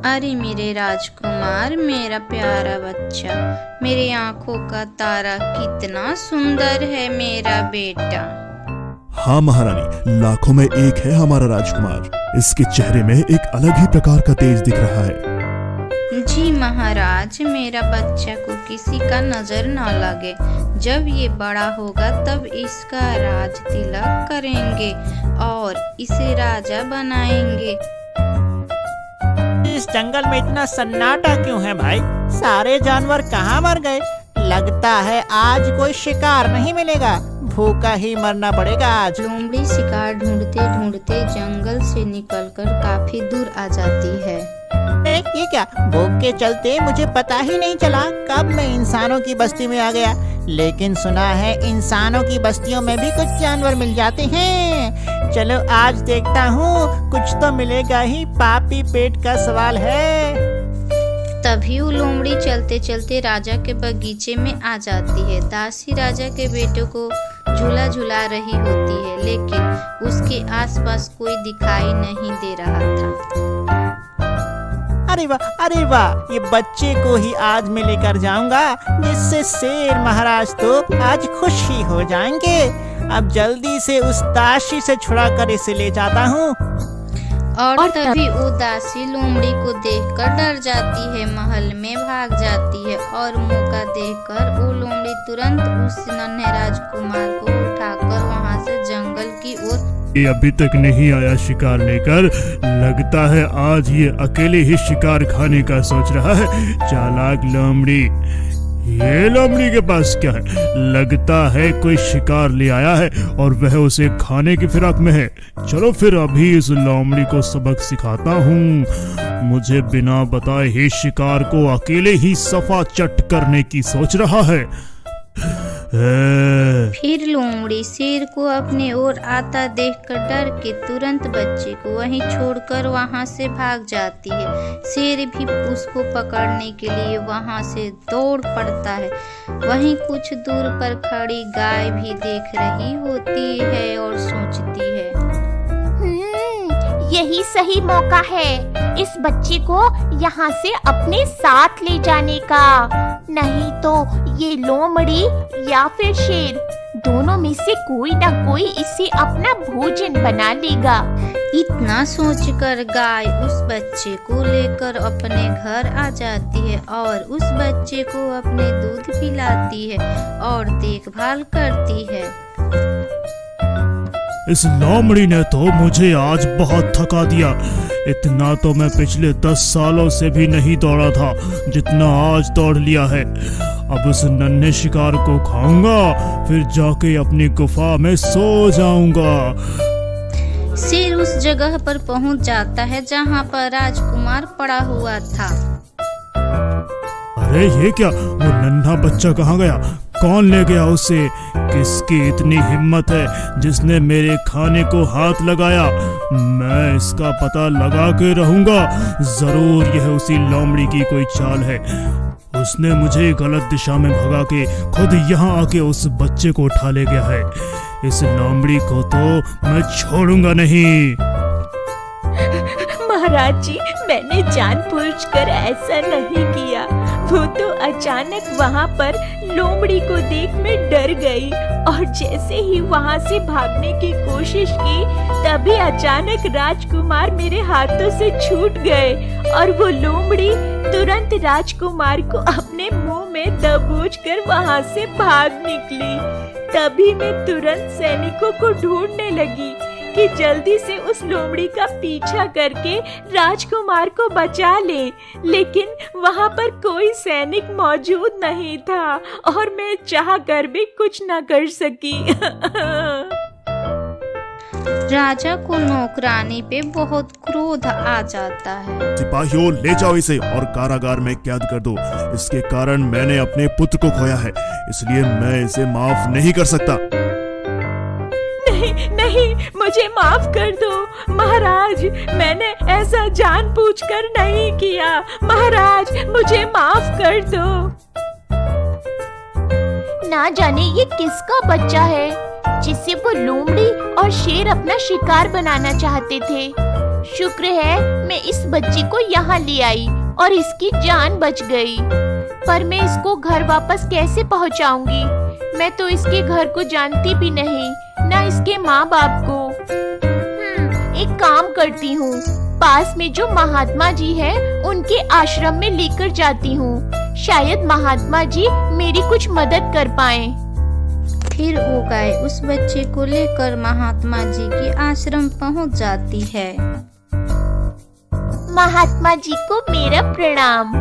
अरे मेरे राजकुमार, मेरा प्यारा बच्चा, मेरी आंखों का तारा, कितना सुंदर है मेरा बेटा। हाँ महारानी, लाखों में एक है हमारा राजकुमार। इसके चेहरे में एक अलग ही प्रकार का तेज दिख रहा है। जी महाराज, मेरा बच्चा को किसी का नजर न लगे। जब ये बड़ा होगा तब इसका राज तिलक करेंगे और इसे राजा बनाएंगे। इस जंगल में इतना सन्नाटा क्यों है भाई? सारे जानवर कहाँ मर गए? लगता है आज कोई शिकार नहीं मिलेगा, भूखा ही मरना पड़ेगा आज। लोमड़ी शिकार ढूंढते ढूंढते जंगल से निकलकर काफी दूर आ जाती है। ये क्या, भूख के चलते मुझे पता ही नहीं चला कब मैं इंसानों की बस्ती में आ गया। लेकिन सुना है इंसानों की बस्तियों में भी कुछ जानवर मिल जाते हैं। चलो आज देखता हूँ, कुछ तो मिलेगा ही, पापी पेट का सवाल है। तभी वो लोमड़ी चलते चलते राजा के बगीचे में आ जाती है। दासी राजा के बेटे को झूला झुला रही होती है, लेकिन उसके आसपास कोई दिखाई नहीं दे रहा था। अरे वाह, ये बच्चे को ही आज मैं लेकर जाऊंगा, जिससे शेर महाराज तो आज खुश ही हो जाएंगे। अब जल्दी से उस दासी से छुड़ा कर इसे ले जाता हूँ। और तभी वो दासी लोमड़ी को देखकर डर जाती है, महल में भाग जाती है और मौका देखकर वो लोमड़ी तुरंत उस नन्हे राजकुमार को उठाकर वहां से जंगल की ओर। ये अभी तक नहीं आया शिकार लेकर, लगता है आज ये अकेले ही शिकार खाने का सोच रहा है। चालाक लोमड़ी, ये लोमड़ी के पास क्या है? लगता है कोई शिकार ले आया है और वह उसे खाने की फिराक में है। चलो फिर अभी इस लोमड़ी को सबक सिखाता हूँ। मुझे बिना बताए ही शिकार को अकेले ही सफा चट करने की सोच रहा है। फिर लोमड़ी शेर को अपने ओर आता देखकर डर के तुरंत बच्चे को वहीं छोड़कर वहां से भाग जाती है। शेर भी उसको पकड़ने के लिए वहां से दौड़ पड़ता है। वहीं कुछ दूर पर खड़ी गाय भी देख रही होती है और सोचती है, यही सही मौका है इस बच्चे को यहाँ से अपने साथ ले जाने का। नहीं तो ये लोमड़ी या फिर शेर, दोनों में से कोई ना कोई इसे अपना भोजन बना लेगा। इतना सोचकर गाय उस बच्चे को लेकर अपने घर आ जाती है और उस बच्चे को अपने दूध पिलाती है और देखभाल करती है। इस लोमड़ी ने तो मुझे आज बहुत थका दिया। इतना तो मैं पिछले 10 सालों से भी नहीं दौड़ा था जितना आज दौड़ लिया है। अब उस नन्हे शिकार को खाऊंगा, फिर जाके अपनी गुफा में सो जाऊंगा। शेर उस जगह पर पहुंच जाता है जहां पर राजकुमार पड़ा हुआ था। अरे ये क्या, वो नन्हा बच्चा कहाँ गया? कौन ले गया उसे? किसकी इतनी हिम्मत है जिसने मेरे खाने को हाथ लगाया? मैं इसका पता लगा के रहूंगा। जरूर यह उसी लोमड़ी की कोई चाल है। उसने मुझे गलत दिशा में भगा के खुद यहाँ आके उस बच्चे को उठा ले गया है। इस लोमड़ी को तो मैं छोड़ूंगा नहीं। महाराज जी, मैंने जानबूझकर ऐसा नहीं किया। वो तो अचानक वहाँ पर लोमड़ी को देख मैं डर गई और जैसे ही वहाँ से भागने की कोशिश की, तभी अचानक राजकुमार मेरे हाथों से छूट गए और वो लोमड़ी तुरंत राजकुमार को अपने मुंह में दबोचकर वहाँ से भाग निकली। तभी मैं तुरंत सैनिकों को ढूंढने लगी कि जल्दी से उस लोमड़ी का पीछा करके राजकुमार को बचा ले, लेकिन वहाँ पर कोई सैनिक मौजूद नहीं था और मैं चाह कर भी कुछ न कर सकी। राजा को नौकरानी पे बहुत क्रोध आ जाता है। सिपाहियों, ले जाओ इसे और कारागार में कैद कर दो। इसके कारण मैंने अपने पुत्र को खोया है, इसलिए मैं इसे माफ नहीं कर सकता। नहीं, मुझे माफ कर दो महाराज, मैंने ऐसा जानबूझकर नहीं किया। महाराज, मुझे माफ कर दो। ना जाने ये किसका बच्चा है जिसे वो लोमड़ी और शेर अपना शिकार बनाना चाहते थे। शुक्र है मैं इस बच्ची को यहाँ ले आई और इसकी जान बच गई। पर मैं इसको घर वापस कैसे पहुँचाऊंगी? मैं तो इसके घर को जानती भी नहीं, ना इसके माँ बाप को। एक काम करती हूँ, पास में जो महात्मा जी है उनके आश्रम में लेकर जाती हूँ। शायद महात्मा जी मेरी कुछ मदद कर पाएं। फिर वो गाय उस बच्चे को लेकर महात्मा जी के आश्रम पहुंच जाती है। महात्मा जी को मेरा प्रणाम।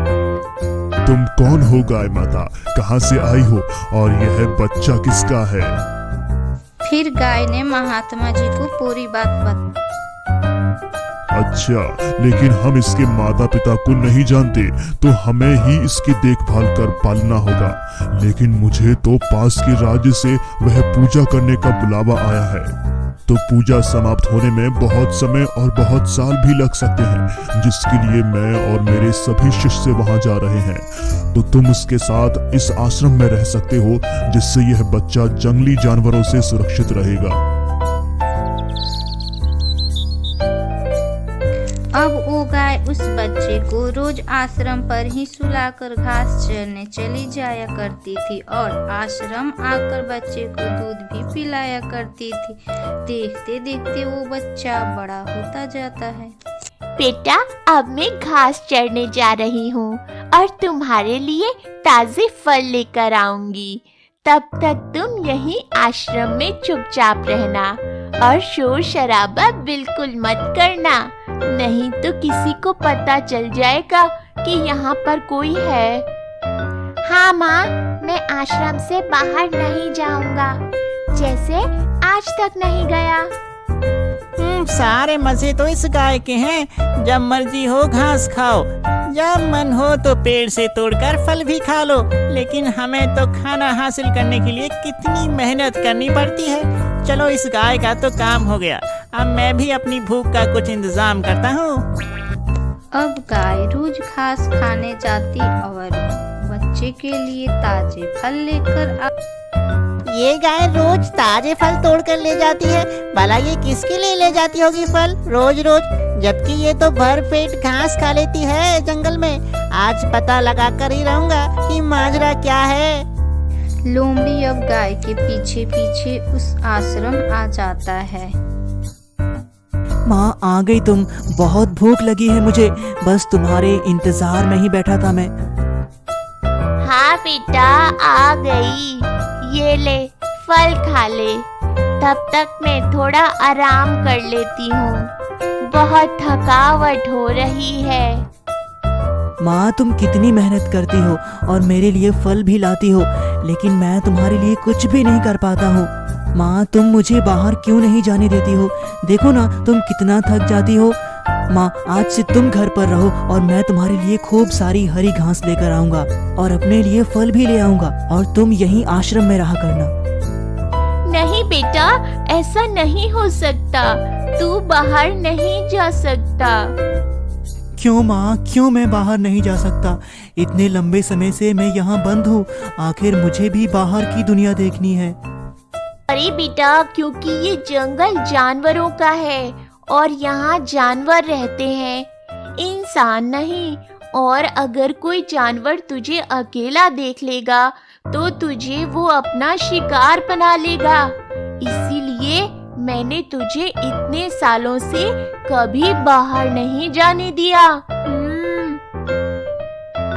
तुम कौन हो गाय माता? कहाँ से आई हो और यह बच्चा किसका है? फिर गाय ने महात्मा जी को पूरी बात बताई। अच्छा, लेकिन हम इसके माता पिता को नहीं जानते, तो हमें ही इसकी देखभाल कर पालना होगा। लेकिन मुझे तो पास के राज्य से वह पूजा करने का बुलावा आया है, तो पूजा समाप्त होने में बहुत समय और बहुत साल भी लग सकते हैं, जिसके लिए मैं और मेरे सभी शिष्य वहां जा रहे हैं। तो तुम उसके साथ इस आश्रम में रह सकते हो, जिससे यह बच्चा जंगली जानवरों से सुरक्षित रहेगा। अब वो गाय उस बच्चे को रोज आश्रम पर ही सुलाकर घास चरने चली जाया करती थी और आश्रम आकर बच्चे को दूध भी पिलाया करती थी। देखते देखते वो बच्चा बड़ा होता जाता है। बेटा, अब मैं घास चरने जा रही हूँ और तुम्हारे लिए ताजे फल लेकर आऊंगी। तब तक तुम यहीं आश्रम में चुपचाप रहना और शोर शराबा बिल्कुल मत करना, नहीं तो किसी को पता चल जाएगा कि यहाँ पर कोई है। हाँ माँ, मैं आश्रम से बाहर नहीं जाऊंगा, जैसे आज तक नहीं गया। सारे मजे तो इस गाय के हैं। जब मर्जी हो घास खाओ, जब मन हो तो पेड़ से तोड़कर फल भी खा लो। लेकिन हमें तो खाना हासिल करने के लिए कितनी मेहनत करनी पड़ती है। चलो, इस गाय का तो काम हो गया, अब मैं भी अपनी भूख का कुछ इंतजाम करता हूँ। अब गाय रोज घास खाने जाती और बच्चे के लिए ताजे फल लेकर ये गाय रोज ताजे फल तोड़ कर ले जाती है। भला ये किसके लिए ले जाती होगी फल रोज रोज, जबकि ये तो भर पेट घास खा लेती है जंगल में। आज पता लगा कर ही रहूंगा कि माजरा क्या है। लोमड़ी अब गाय के पीछे पीछे उस आश्रम आ जाता है। माँ, आ गई तुम। बहुत भूख लगी है मुझे, बस तुम्हारे इंतजार में ही बैठा था मैं। हाँ बेटा, आ गई। ये ले, फल खा ले। तब तक मैं थोड़ा आराम कर लेती हूँ, बहुत थकावट हो रही है। माँ, तुम कितनी मेहनत करती हो और मेरे लिए फल भी लाती हो, लेकिन मैं तुम्हारे लिए कुछ भी नहीं कर पाता हूँ। माँ, तुम मुझे बाहर क्यों नहीं जाने देती हो? देखो ना, तुम कितना थक जाती हो। माँ, आज से तुम घर पर रहो और मैं तुम्हारे लिए खूब सारी हरी घास लेकर आऊंगा और अपने लिए फल भी ले आऊंगा, और तुम यहीं आश्रम में रहा करना। नहीं बेटा, ऐसा नहीं हो सकता। तू बाहर नहीं जा सकता। क्यों माँ, क्यों मैं बाहर नहीं जा सकता? इतने लंबे समय से मैं यहाँ बंद हूँ, आखिर मुझे भी बाहर की दुनिया देखनी है। अरे बेटा, क्योंकि ये जंगल जानवरों का है और यहाँ जानवर रहते हैं, इंसान नहीं। और अगर कोई जानवर तुझे अकेला देख लेगा तो तुझे वो अपना शिकार बना लेगा। इसीलिए मैंने तुझे इतने सालों से कभी बाहर नहीं जाने दिया।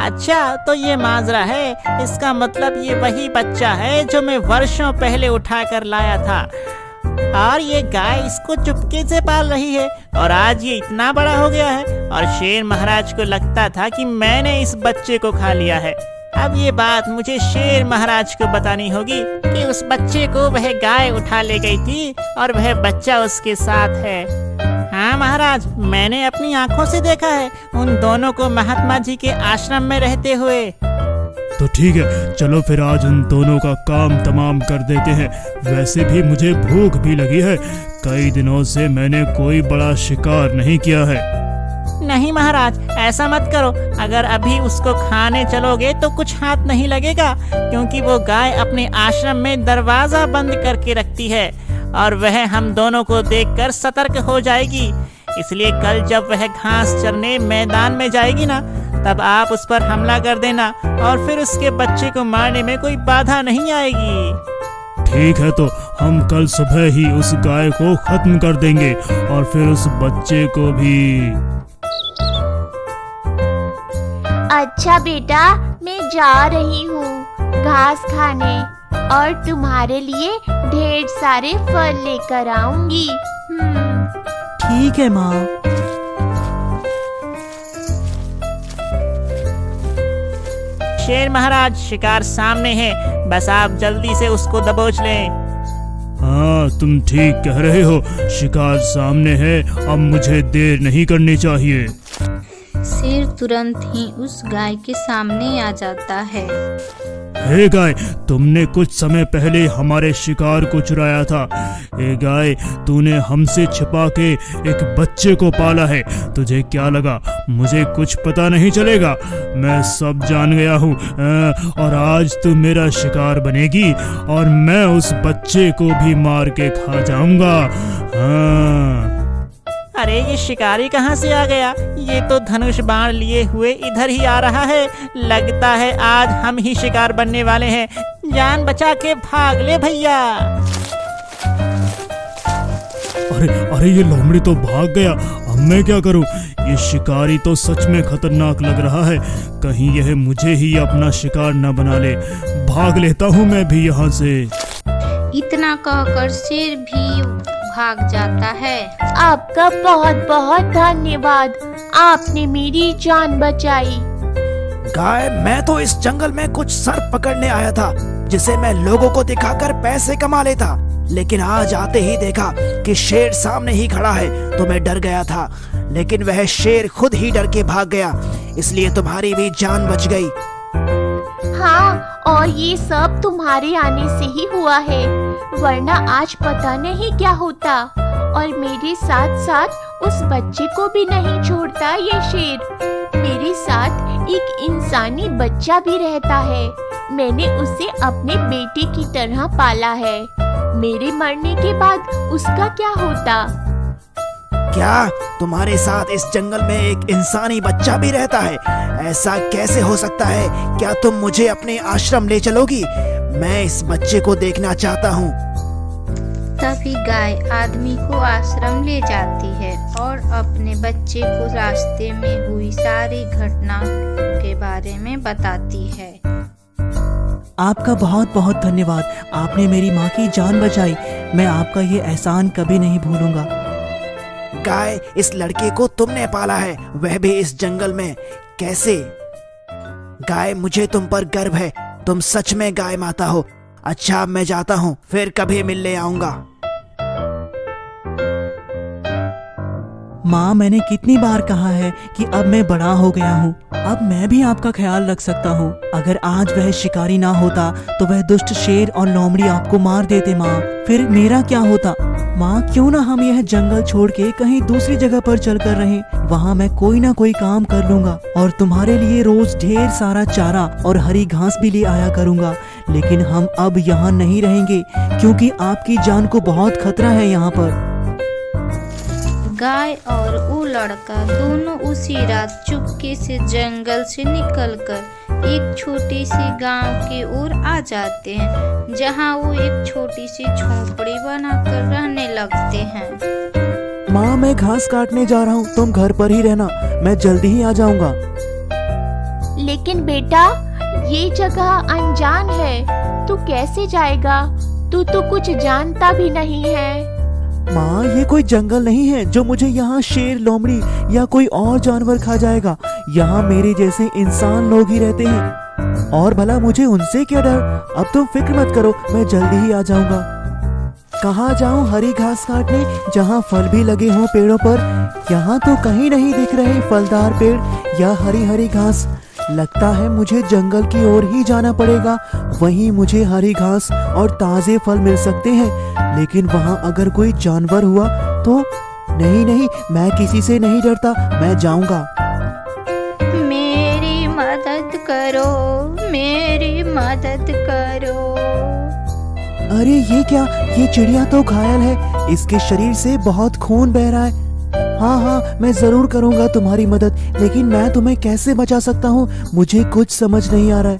अच्छा, तो ये माजरा है। इसका मतलब ये वही बच्चा है जो मैं वर्षों पहले उठा कर लाया था, और ये गाय इसको चुपके से पाल रही है, और आज ये इतना बड़ा हो गया है। और शेर महाराज को लगता था कि मैंने इस बच्चे को खा लिया है। अब ये बात मुझे शेर महाराज को बतानी होगी कि उस बच्चे को वह गाय उठा ले गई थी और वह बच्चा उसके साथ है। हाँ महाराज, मैंने अपनी आंखों से देखा है उन दोनों को महात्मा जी के आश्रम में रहते हुए। तो ठीक है, चलो फिर आज उन दोनों का काम तमाम कर देते हैं। वैसे भी मुझे भूख भी लगी है, कई दिनों से मैंने कोई बड़ा शिकार नहीं किया है। नहीं महाराज, ऐसा मत करो। अगर अभी उसको खाने चलोगे तो कुछ हाथ नहीं लगेगा, क्योंकि वो गाय अपने आश्रम में दरवाजा बंद करके रखती है और वह हम दोनों को देखकर सतर्क हो जाएगी। इसलिए कल जब वह घास चरने मैदान में जाएगी ना, तब आप उस पर हमला कर देना और फिर उसके बच्चे को मारने में कोई बाधा नहीं आएगी। ठीक है, तो हम कल सुबह ही उस गाय को खत्म कर देंगे और फिर उस बच्चे को भी। अच्छा बेटा, मैं जा रही हूँ घास खाने और तुम्हारे लिए ढेर सारे फल लेकर आऊंगी। ठीक है माँ। शेर महाराज, शिकार सामने है, बस आप जल्दी से उसको दबोच लें। हाँ, तुम ठीक कह रहे हो, शिकार सामने है, अब मुझे देर नहीं करनी चाहिए। शेर तुरंत ही उस गाय के सामने आ जाता है। हे गाय, तुमने कुछ समय पहले हमारे शिकार को चुराया था। हे गाय, तूने हमसे छिपा के एक बच्चे को पाला है। तुझे क्या लगा मुझे कुछ पता नहीं चलेगा? मैं सब जान गया हूँ और आज तू मेरा शिकार बनेगी और मैं उस बच्चे को भी मार के खा जाऊंगा। हाँ। अरे ये शिकारी कहाँ से आ गया? ये तो धनुष बाण लिए हुए इधर ही आ रहा है। लगता है आज हम ही शिकार बनने वाले हैं। जान बचा के भाग ले भैया। अरे ये लोमड़ी तो भाग गया। अब मैं क्या करूं? ये शिकारी तो सच में खतरनाक लग रहा है। कहीं यह मुझे ही अपना शिकार न बना ले। भाग लेता हूं मैं भी यहाँ से। इतना कहकर शेर भी भाग जाता है। आपका बहुत बहुत धन्यवाद, आपने मेरी जान बचाई। गाय, मैं तो इस जंगल में कुछ सर्प पकड़ने आया था जिसे मैं लोगों को दिखाकर पैसे कमा लेता, लेकिन आज आते ही देखा कि शेर सामने ही खड़ा है तो मैं डर गया था, लेकिन वह शेर खुद ही डर के भाग गया, इसलिए तुम्हारी भी जान बच गई। हाँ, और ये सब तुम्हारे आने से ही हुआ है, वरना आज पता नहीं क्या होता। और मेरे साथ साथ उस बच्चे को भी नहीं छोड़ता ये शेर। मेरे साथ एक इंसानी बच्चा भी रहता है। मैंने उसे अपने बेटे की तरह पाला है। मेरे मरने के बाद उसका क्या होता? क्या तुम्हारे साथ इस जंगल में एक इंसानी बच्चा भी रहता है? ऐसा कैसे हो सकता है? क्या तुम मुझे अपने आश्रम ले चलोगी? मैं इस बच्चे को देखना चाहता हूँ। तभी गाय आदमी को आश्रम ले जाती है और अपने बच्चे को रास्ते में हुई सारी घटना के बारे में बताती है। आपका बहुत बहुत धन्यवाद, आपने मेरी माँ की जान बचाई। मैं आपका ये एहसान कभी नहीं भूलूंगा। गाय, इस लड़के को तुमने पाला है, वह भी इस जंगल में। कैसे? गाय, मुझे तुम पर गर्व है, तुम सच में गाय माता हो। अच्छा, मैं जाता हूँ, फिर कभी मिलने आऊंगा। माँ, मैंने कितनी बार कहा है कि अब मैं बड़ा हो गया हूँ, अब मैं भी आपका ख्याल रख सकता हूँ। अगर आज वह शिकारी ना होता तो वह दुष्ट शेर और लोमड़ी आपको मार देते माँ, फिर मेरा क्या होता? माँ, क्यों ना हम यह जंगल छोड़ के कहीं दूसरी जगह पर चल कर रहें। वहाँ मैं कोई ना कोई काम कर लूंगा और तुम्हारे लिए रोज ढेर सारा चारा और हरी घास भी ले आया करूंगा। लेकिन हम अब यहाँ नहीं रहेंगे क्योंकि आपकी जान को बहुत खतरा है यहाँ पर। गाय और वो लड़का दोनों उसी रात चुपके से जंगल से निकलकर एक छोटी सी गांव की ओर आ जाते हैं, जहां वो एक छोटी सी झोपड़ी बनाकर रहने लगते हैं। माँ, मैं घास काटने जा रहा हूँ, तुम घर पर ही रहना, मैं जल्दी ही आ जाऊंगा। लेकिन बेटा, ये जगह अनजान है, तू कैसे जाएगा? तू तो कुछ जानता भी नहीं है। माँ, ये कोई जंगल नहीं है जो मुझे यहाँ शेर, लोमड़ी या कोई और जानवर खा जाएगा। यहाँ मेरे जैसे इंसान लोग ही रहते हैं और भला मुझे उनसे क्या डर। अब तुम फिक्र मत करो, मैं जल्दी ही आ जाऊंगा। कहाँ जाऊँ हरी घास काटने जहाँ फल भी लगे हों पेड़ों पर? यहाँ तो कहीं नहीं दिख रहे फलदार पेड़ या हरी हरी घास। लगता है मुझे जंगल की ओर ही जाना पड़ेगा, वहीं मुझे हरी घास और ताजे फल मिल सकते हैं। लेकिन वहाँ अगर कोई जानवर हुआ तो? नहीं, मैं किसी से नहीं डरता, मैं जाऊंगा। मेरी मदद करो, मेरी मदद करो। अरे ये क्या? ये चिड़िया तो घायल है, इसके शरीर से बहुत खून बह रहा है। हाँ हाँ, मैं जरूर करूँगा तुम्हारी मदद, लेकिन मैं तुम्हें कैसे बचा सकता हूँ, मुझे कुछ समझ नहीं आ रहा है।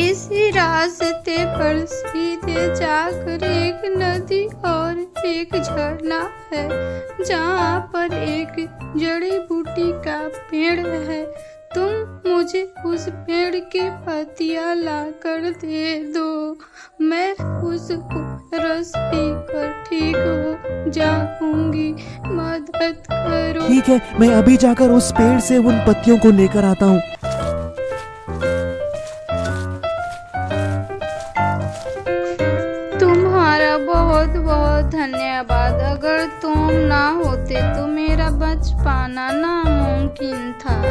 इसी रास्ते पर सीधे जाकर एक नदी और एक झरना है, जहाँ पर एक जड़ी बूटी का पेड़ है। तुम मुझे उस पेड़ के पत्तियाँ लाकर दे दो, मैं उसको रस पीकर ठीक हो जाऊंगी, मदद करो। ठीक है, मैं अभी जाकर उस पेड़ से उन पत्तियों को लेकर आता हूँ। तुम्हारा बहुत बहुत धन्यवाद। अगर तुम ना होते तो मेरा बच पाना नामुमकिन था।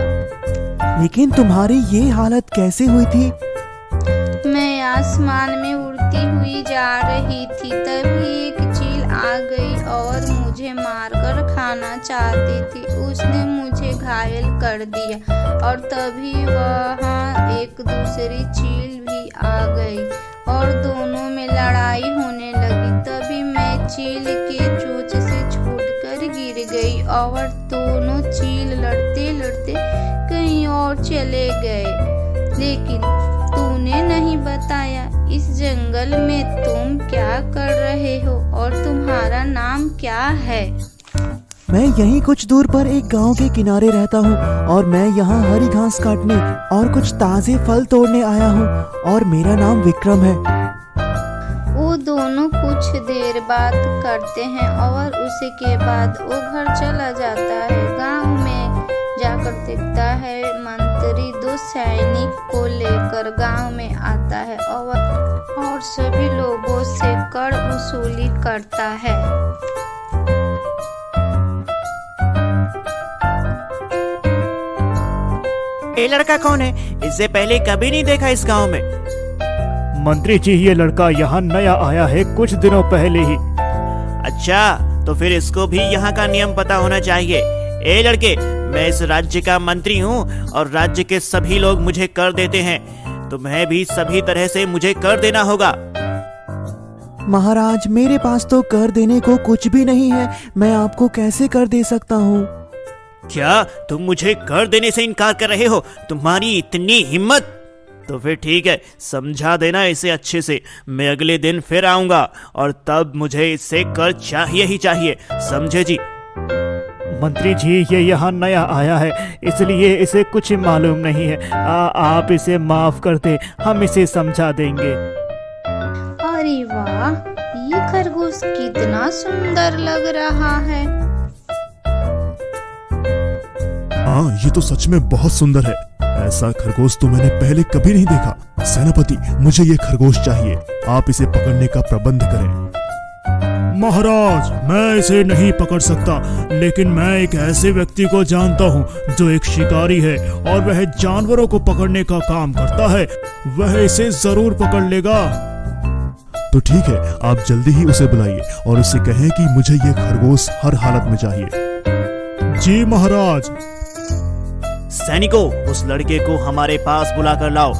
लेकिन तुम्हारी ये हालत कैसे हुई थी? मैं आसमान में उड़ती हुई जा रही थी, तभी एक चील आ गई और मुझे मारकर खाना चाहती थी। उसने मुझे घायल कर दिया और तभी वहाँ एक दूसरी चील भी आ गई और दोनों में लड़ाई होने लगी। तभी मैं चील के चोंच से छूटकर गिर गई और दोनों चील लड़ते लड़ते कहीं और चले गए। लेकिन तूने नहीं बताया इस जंगल में तुम क्या कर रहे हो और तुम्हारा नाम क्या है? मैं यहीं कुछ दूर पर एक गांव के किनारे रहता हूँ और मैं यहाँ हरी घास काटने और कुछ ताजे फल तोड़ने आया हूँ और मेरा नाम विक्रम है। वो दोनों कुछ देर बात करते हैं और उसके बाद वो घर चला जाता है। गांव में जाकर देखता है मंत्री दो सैनिक को लेकर गांव में आता है और सभी लोगों से कर वसूली करता है। ये लड़का कौन है? इससे पहले कभी नहीं देखा इस गांव में। मंत्री जी, ये लड़का यहाँ नया आया है कुछ दिनों पहले ही। अच्छा, तो फिर इसको भी यहाँ का नियम पता होना चाहिए। ए लड़के, मैं इस राज्य का मंत्री हूँ और राज्य के सभी लोग मुझे कर देते हैं, तुम्हें भी सभी तरह से मुझे कर देना होगा। महाराज, मेरे पास तो कर देने को कुछ भी नहीं है, मैं आपको कैसे कर दे सकता हूँ? क्या तुम मुझे कर देने से इनकार कर रहे हो? तुम्हारी इतनी हिम्मत? तो फिर ठीक है, समझा देना इसे अच्छे से। मैं अगले दिन फिर आऊंगा और तब मुझे इससे कर चाहिए ही चाहिए, समझे जी? मंत्री जी, ये यहाँ नया आया है इसलिए इसे कुछ मालूम नहीं है। आप इसे माफ कर दे, हम इसे समझा देंगे। अरे वाह, ये खरगोश कितना सुंदर लग रहा है। हाँ, ये तो सच में बहुत सुंदर है। ऐसा खरगोश तो मैंने पहले कभी नहीं देखा। सेनापति, मुझे ये खरगोश चाहिए, आप इसे पकड़ने का प्रबंध करें। महाराज, मैं इसे नहीं पकड़ सकता, लेकिन मैं एक ऐसे व्यक्ति को जानता हूँ जो एक शिकारी है और वह जानवरों को पकड़ने का काम करता है। वह इसे जरूर पकड़ लेगा। तो ठीक है, आप जल्दी ही उसे बुलाइए और उससे कहें कि मुझे ये खरगोश हर हालत में चाहिए। जी महाराज। सैनिकों, उस लड़के को हमारे पास बुला कर लाओ।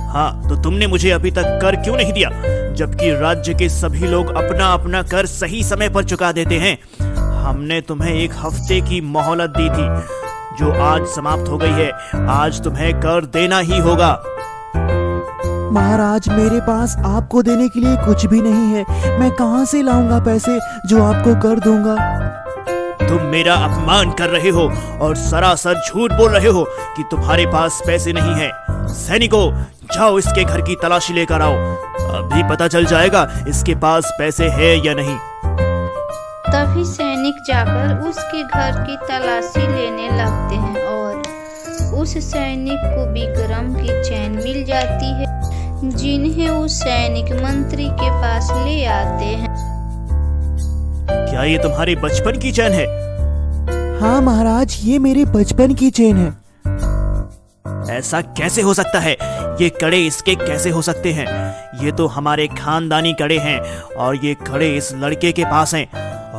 हाँ, तो तुमने मुझे अभी तक कर क्यों नहीं दिया, जबकि राज्य के सभी लोग अपना अपना कर सही समय पर चुका देते हैं? हमने तुम्हें एक हफ्ते की मोहलत दी थी, जो आज समाप्त हो गई है। आज तुम्हें कर देना ही होगा। महाराज, मेरे पास आपको देने के लिए कुछ भी नहीं है, मैं कहाँ से लाऊंगा पैसे जो आपको कर दूंगा? तुम मेरा अपमान कर रहे हो और सरासर झूठ बोल रहे हो कि तुम्हारे पास पैसे नहीं है। सैनिकों, जाओ इसके घर की तलाशी लेकर आओ, अभी पता चल जाएगा इसके पास पैसे है या नहीं। तभी सैनिक जाकर उसके घर की तलाशी लेने लगते हैं और उस सैनिक को विक्रम की चैन मिल जाती है, जिन्हें उस सैनिक मंत्री के पास ले आते हैं। क्या ये तुम्हारे बचपन की चैन है? हाँ महाराज, ये मेरे बचपन की चेन है। ऐसा कैसे हो सकता है? ये कड़े इसके कैसे हो सकते हैं? ये तो हमारे खानदानी कड़े हैं और ये कड़े इस लड़के के पास हैं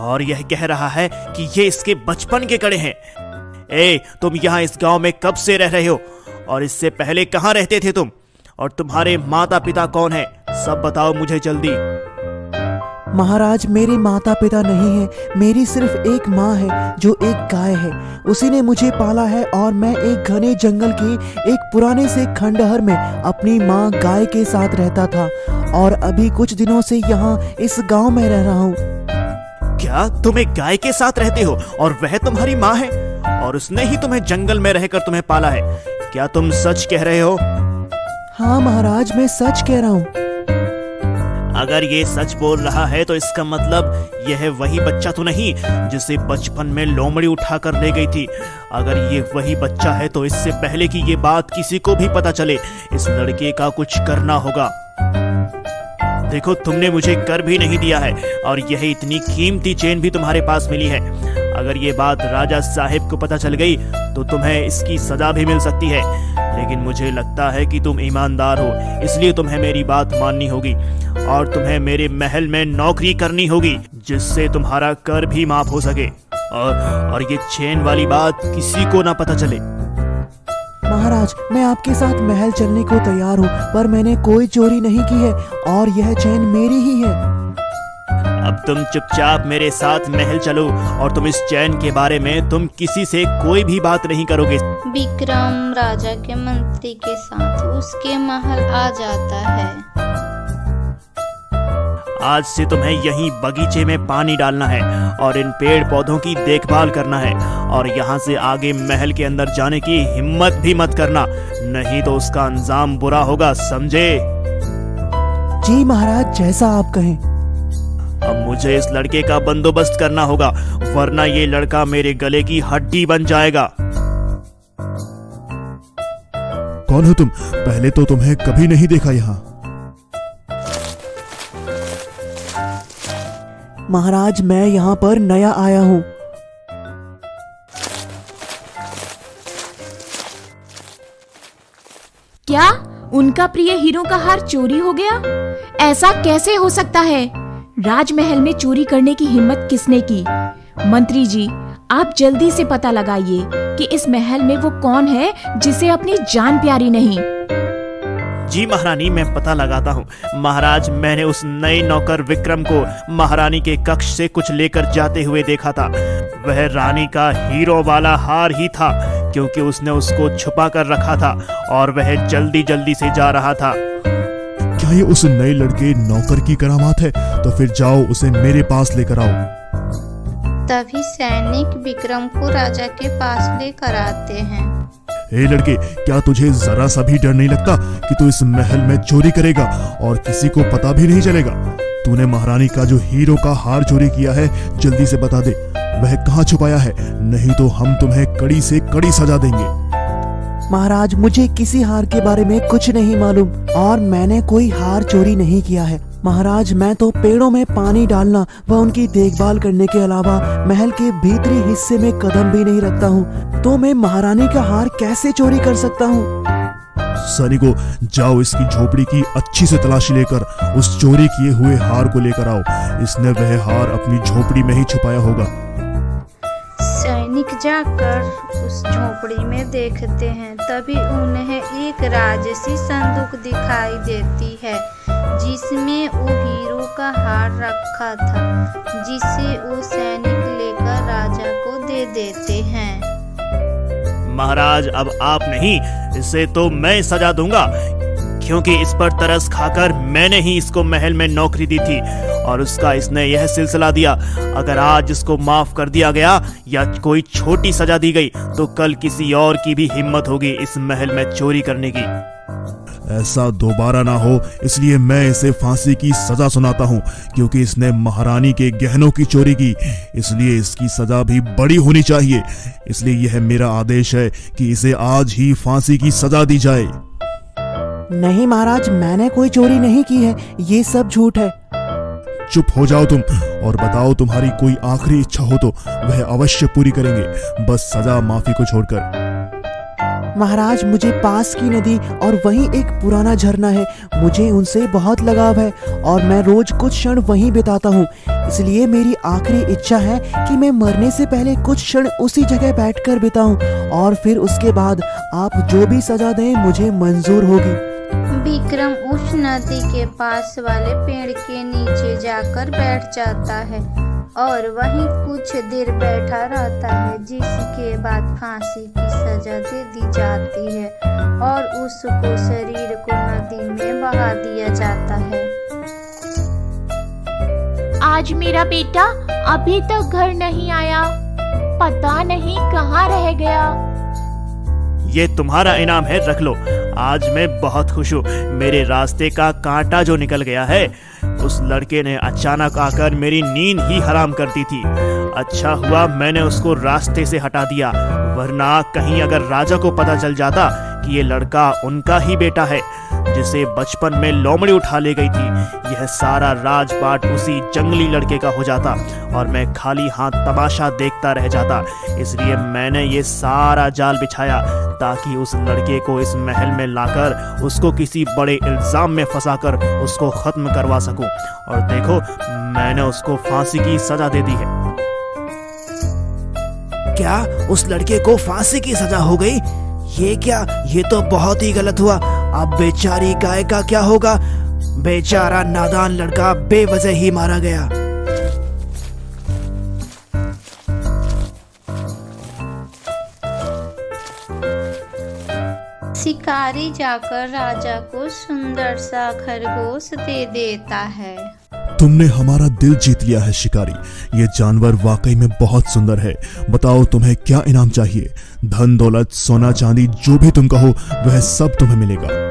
और यह कह रहा है कि ये इसके बचपन के कड़े हैं। ए, तुम यहाँ इस गांव में कब से रह रहे हो और इससे पहले कहाँ रहते थे तुम? और तुम्हारे माता पिता कौन है? सब बताओ मुझे जल्दी। महाराज, मेरे माता पिता नहीं है, मेरी सिर्फ एक माँ है जो एक गाय है। उसी ने मुझे पाला है और मैं एक घने जंगल के एक पुराने से खंडहर में अपनी माँ गाय के साथ रहता था और अभी कुछ दिनों से यहाँ इस गांव में रह रहा हूँ। क्या तुम एक गाय के साथ रहते हो और वह तुम्हारी माँ है और उसने ही तुम्हें जंगल में रहकर तुम्हें पाला है? क्या तुम सच कह रहे हो? हाँ महाराज, मैं सच कह रहा हूँ। अगर ये सच बोल रहा है तो इसका मतलब यह वही बच्चा तो नहीं जिसे बचपन में लोमड़ी उठाकर ले गई थी। अगर ये वही बच्चा है तो इससे पहले कि ये बात किसी को भी पता चले, इस लड़के का कुछ करना होगा। देखो, तुमने मुझे कर भी नहीं दिया है और यह इतनी कीमती चेन भी तुम्हारे पास मिली है। अगर ये बात राजा साहिब को पता चल गई तो तुम्हें इसकी सजा भी मिल सकती है। लेकिन मुझे लगता है कि तुम ईमानदार हो, इसलिए तुम्हें मेरी बात माननी होगी और तुम्हें मेरे महल में नौकरी करनी होगी जिससे तुम्हारा कर भी माफ हो सके और ये चेन वाली बात किसी को ना पता चले। महाराज, मैं आपके साथ महल चलने को तैयार हूँ, पर मैंने कोई चोरी नहीं की है और यह चैन मेरी ही है। अब तुम चुपचाप मेरे साथ महल चलो और तुम इस चैन के बारे में तुम किसी से कोई भी बात नहीं करोगे। विक्रम राजा के मंत्री के साथ उसके महल आ जाता है। आज से तुम्हें यहीं बगीचे में पानी डालना है और इन पेड़ पौधों की देखभाल करना है और यहाँ से आगे महल के अंदर जाने की हिम्मत भी मत करना, नहीं तो उसका अंजाम बुरा होगा, समझे? जी महाराज, जैसा आप कहें। अब मुझे इस लड़के का बंदोबस्त करना होगा, वरना ये लड़का मेरे गले की हड्डी बन जाएगा। कौन हो तुम? पहले तो तुम्हें कभी नहीं देखा यहाँ। महाराज, मैं यहाँ पर नया आया हूँ। क्या उनका प्रिय हीरो का हार चोरी हो गया? ऐसा कैसे हो सकता है? राजमहल में चोरी करने की हिम्मत किसने की? मंत्री जी, आप जल्दी से पता लगाइए कि इस महल में वो कौन है जिसे अपनी जान प्यारी नहीं। जी महारानी, मैं पता लगाता हूँ। महाराज, मैंने उस नए नौकर विक्रम को महारानी के कक्ष से कुछ लेकर जाते हुए देखा था। वह रानी का हीरो वाला हार ही था, क्योंकि उसने उसको छुपा कर रखा था और वह जल्दी जल्दी से जा रहा था। क्या ये उस नए लड़के नौकर की करामात है? तो फिर जाओ, उसे मेरे पास लेकर आओ। तभी सैनिक विक्रम को राजा के पास लेकर आते हैं। हे लड़के, क्या तुझे जरा सा भी डर नहीं लगता कि तू इस महल में चोरी करेगा और किसी को पता भी नहीं चलेगा? तूने महारानी का जो हीरो का हार चोरी किया है, जल्दी से बता दे, वह कहाँ छुपाया है, नहीं तो हम तुम्हें कड़ी से कड़ी सजा देंगे। महाराज, मुझे किसी हार के बारे में कुछ नहीं मालूम और मैंने कोई हार चोरी नहीं किया है। महाराज, मैं तो पेड़ों में पानी डालना व उनकी देखभाल करने के अलावा महल के भीतरी हिस्से में कदम भी नहीं रखता हूँ, तो मैं महारानी का हार कैसे चोरी कर सकता हूँ? सैनिकों, जाओ इसकी झोपड़ी की अच्छी से तलाशी लेकर उस चोरी किए हुए हार को लेकर आओ। इसने वह हार अपनी झोपड़ी में ही छुपाया होगा। सैनिक जाकर उस झोपड़ी में देखते हैं। तभी उन्हें एक राजसी संदूक दिखाई देती है जिसमें वो हीरो का हार रखा था, जिसे वो सैनिक लेकर राजा को दे देते हैं। महाराज, अब आप नहीं, इसे तो मैं सजा दूंगा, क्योंकि इस पर तरस खाकर मैंने ही इसको महल में नौकरी दी थी और उसका इसने यह सिलसिला दिया। अगर आज इसको माफ कर दिया गया या कोई छोटी सजा दी गई तो कल किसी और की भी हिम्मत होगी इस महल में चोरी करने की। ऐसा दोबारा ना हो, इसलिए मैं इसे फांसी की सजा सुनाता हूँ, क्योंकि इसने महारानी के गहनों की चोरी की, इसलिए इसकी सजा भी बड़ी होनी चाहिए। इसलिए यह मेरा आदेश है कि इसे आज ही फांसी की सजा दी जाए। नहीं महाराज, मैंने कोई चोरी नहीं की है, ये सब झूठ है। चुप हो जाओ तुम और बताओ, तुम्हारी कोई आखिरी इच्छा हो तो वह अवश्य पूरी करेंगे, बस सजा माफी को छोड़कर। महाराज, मुझे पास की नदी और वहीं एक पुराना झरना है, मुझे उनसे बहुत लगाव है और मैं रोज कुछ क्षण वहीं बिताता हूँ। इसलिए मेरी आखिरी इच्छा है कि मैं मरने से पहले कुछ क्षण उसी जगह बैठकर बिताऊं और फिर उसके बाद आप जो भी सजा दें मुझे मंजूर होगी। विक्रम उस नदी के पास वाले पेड़ के नीचे जाकर बैठ जाता है और वहीं कुछ देर बैठा रहता है, जिसके बाद फांसी की सजा दे दी जाती है और उसको शरीर को नदी में बहा दिया जाता है। आज मेरा बेटा अभी तक घर नहीं आया, पता नहीं कहाँ रह गया। ये तुम्हारा इनाम है, रख लो। आज मैं बहुत खुश हूँ। मेरे रास्ते का कांटा जो निकल गया है, उस लड़के ने अचानक आकर मेरी नींद ही हराम कर दी थी। अच्छा हुआ मैंने उसको रास्ते से हटा दिया, वरना कहीं अगर राजा को पता चल जाता कि ये लड़का उनका ही बेटा है जिसे बचपन में लोमड़ी उठा ले गई थी, यह सारा राजपाट उसी जंगली लड़के का हो जाता और मैं खाली हाथ तमाशा देखता रह जाता। इसलिए मैंने ये सारा जाल बिछाया ताकि उस लड़के को इस महल में लाकर उसको किसी बड़े इल्जाम में फंसाकर उसको खत्म करवा सकूं। और देखो, मैंने उसको फांसी की सजा दे दी है। क्या उस लड़के को फांसी की सजा हो गई? ये क्या? ये तो बहुत ही गलत हुआ। अब बेचारी गाय का क्या होगा? बेचारा नादान लड़का बेवजह ही मारा गया। शिकारी जाकर राजा को सुंदर सा खरगोश दे देता है। तुमने हमारा दिल जीत लिया है शिकारी। ये जानवर वाकई में बहुत सुंदर है। बताओ तुम्हें क्या इनाम चाहिए? धन दौलत सोना चांदी जो भी तुम कहो वह सब तुम्हें मिलेगा।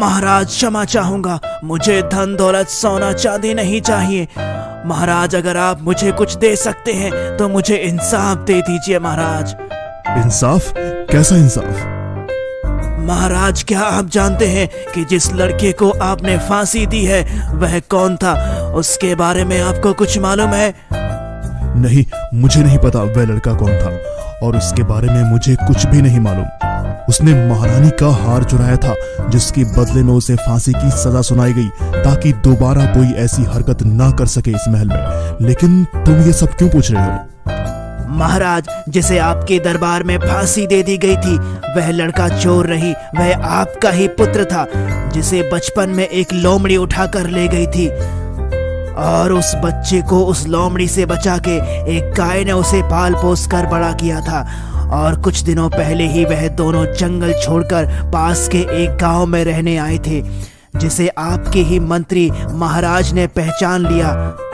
महाराज क्षमा चाहूंगा, मुझे धन दौलत सोना चांदी नहीं चाहिए। महाराज अगर आप मुझे कुछ दे सकते हैं तो मुझे इंसाफ दे दीजिए महाराज। इंसाफ? कैसा इंसाफ? महाराज क्या आप जानते हैं कि जिस लड़के को आपने फांसी दी है वह कौन था? उसके बारे में आपको कुछ मालूम है? नहीं, मुझे नहीं पता वह लड़का कौन था और उसके बारे में मुझे कुछ भी नहीं मालूम। उसने महारानी का हार चुराया था जिसके बदले में उसे फांसी की सजा सुनाई गई ताकि दोबारा कोई ऐसी हरकत ना कर सके इस महल में। लेकिन तुम ये सब क्यों पूछ रहे हो? महाराज, जिसे आपके दरबार में फांसी दे दी गई थी वह लड़का चोर नहीं, वह आपका ही पुत्र था जिसे बचपन में एक लोमड़ी उठा कर ले गई थी और उस बच्चे को उस लोमड़ी से बचा के एक गाय ने उसे पाल पोस कर बड़ा किया था। और कुछ दिनों पहले ही वह दोनों जंगल छोड़कर पास के एक गांव में रहने आए थे, जिसे आपके ही मंत्री महाराज ने पहचान लिया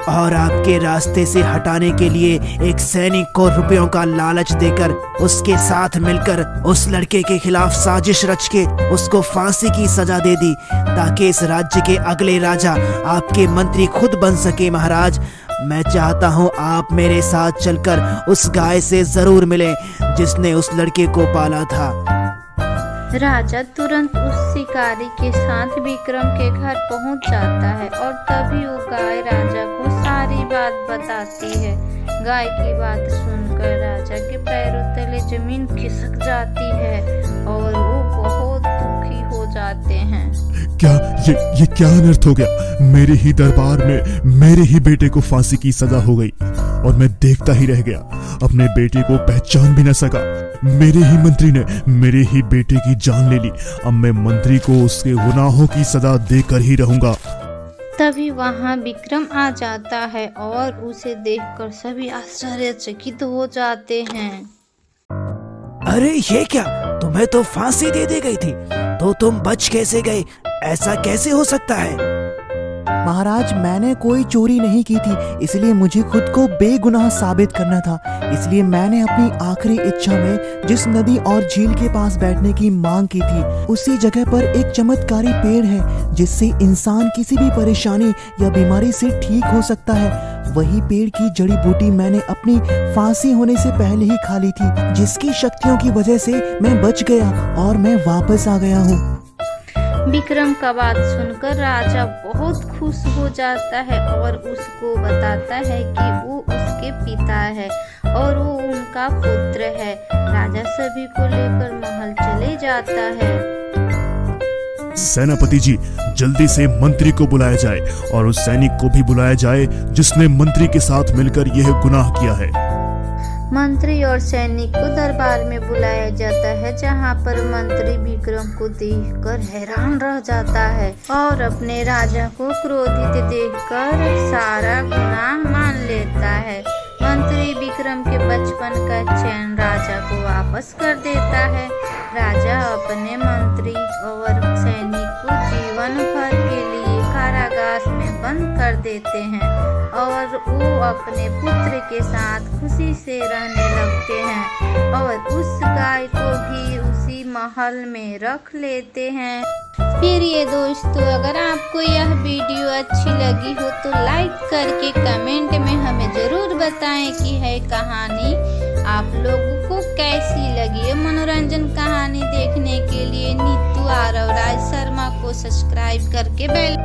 और आपके रास्ते से हटाने के लिए एक सैनिक को रुपयों का लालच देकर उसके साथ मिलकर उस लड़के के खिलाफ साजिश रच के उसको फांसी की सजा दे दी ताकि इस राज्य के अगले राजा आपके मंत्री खुद बन सके। महाराज, मैं चाहता हूँ आप मेरे साथ चलकर उस गाय से जरूर मिलें जिसने उस लड़के को पाला था। राजा तुरंत उस शिकारी के साथ विक्रम के घर पहुंच जाता है और तभी वो गाय राजा को सारी बात बताती है। गाय की बात सुनकर राजा के पैरों तले जमीन खिसक जाती है और वो बहुत दुखी हो जाते हैं। क्या ये क्या अनर्थ हो गया? मेरे ही दरबार में मेरे ही बेटे को फांसी की सजा हो गई और मैं देखता ही रह गया। अपने बेटे को पहचान भी न सका। मेरे ही मंत्री ने मेरे ही बेटे की जान ले ली। अब मैं मंत्री को उसके गुनाहों की सजा देकर ही रहूंगा। तभी वहां विक्रम आ जाता है और उसे देखकर सभी आश्चर्यचकित हो जाते हैं। अरे ये क्या? तुम्हें तो फांसी दे दी गई थी, तो तुम बच कैसे गए? ऐसा कैसे हो सकता है? महाराज, मैंने कोई चोरी नहीं की थी, इसलिए मुझे खुद को बेगुनाह साबित करना था। इसलिए मैंने अपनी आखिरी इच्छा में जिस नदी और झील के पास बैठने की मांग की थी, उसी जगह पर एक चमत्कारी पेड़ है जिससे इंसान किसी भी परेशानी या बीमारी से ठीक हो सकता है। वही पेड़ की जड़ी बूटी मैंने अपनी फांसी होने से पहले ही खा ली थी, जिसकी शक्तियों की वजह से मैं बच गया और मैं वापस आ गया हूँ। विक्रम का बात सुनकर राजा बहुत खुश हो जाता है और उसको बताता है कि वो उसके पिता है और वो उनका पुत्र है। राजा सभी को लेकर महल चले जाता है। सेनापति जी, जल्दी से मंत्री को बुलाया जाए और उस सैनिक को भी बुलाया जाए जिसने मंत्री के साथ मिलकर यह गुनाह किया है। मंत्री और सैनिक को दरबार में बुलाया जाता है, जहाँ पर मंत्री विक्रम को देखकर हैरान रह जाता है और अपने राजा को क्रोधित देखकर सारा गुनाह मान लेता है। मंत्री विक्रम के बचपन का चैन राजा को वापस कर देता है। राजा अपने मंत्री और सैनिक को जीवन भर के लिए कारागार में बंद कर देते हैं और वो अपने पुत्र के साथ खुशी से रहने लगते हैं और उस गाय को भी उसी महल में रख लेते हैं। फिर ये दोस्तों, अगर आपको यह वीडियो अच्छी लगी हो तो लाइक करके कमेंट में हमें ज़रूर बताएं कि है कहानी आप लोगों को कैसी लगी है। मनोरंजन कहानी देखने के लिए नीतू आरव राज शर्मा को सब्सक्राइब करके बेल